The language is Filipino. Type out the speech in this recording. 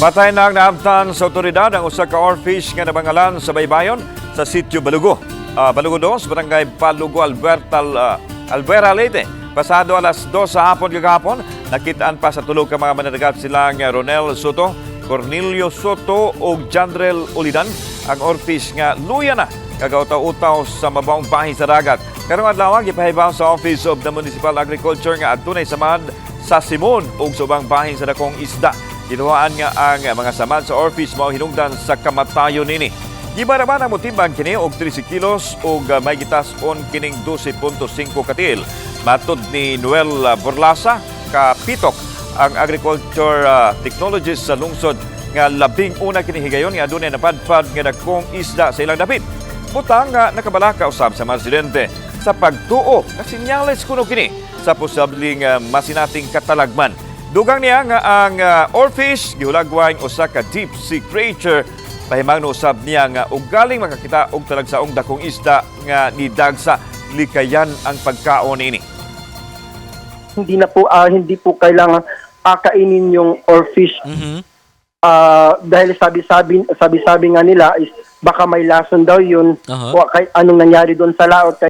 Patay na ang naabtan sa otoridad ang usa ka oarfish nga nabangalan sa baybayon sa sitio Balugo. Balugo 2, barangay Balugo, Albuera, Leyte. Pasado alas 2 sa hapon kagahapon, nakitaan pa sa tulog ka mga mananagat silang Ronel Soto, Cornelio Soto o Jandrel Ulidan. Ang oarfish nga luya na kagautaw-utaw sa mabawang bahin sa dagat. Karong adlaw gipahibaw sa Office of the Municipal Agriculture nga adunay samad sa Simon ug subang bahin sa dakong isda. Ginuhaan nga ang mga samad sa oarfish mao hinungdan sa kamatayon nini. Gibaraman ang motimbang kini og 13 kilos ug may gitas-on kining 12.5 katil. Matud ni Noel Borlasa, kapitok ang agriculture technologist sa lungsod nga labing una kini higayon nga adunay napadpad nga dakong isda sa ilang dapit. Butang nga nakabalaka usab sa mga residente sa pagtuo nga sinyales kuno kini sa posibleng masinating katalagman. Dugang niya nga ang oarfish gihulagway usa ka deep sea creature pahimangno usab niya nga ugaling makakita og talagsaong dakong isda nga nidagsa likayan ang pagkaon ini. Hindi po kailangan pakainin yung oarfish. Dahil sabi nga nila is baka may lason daw yun o anong nangyari doon sa laot.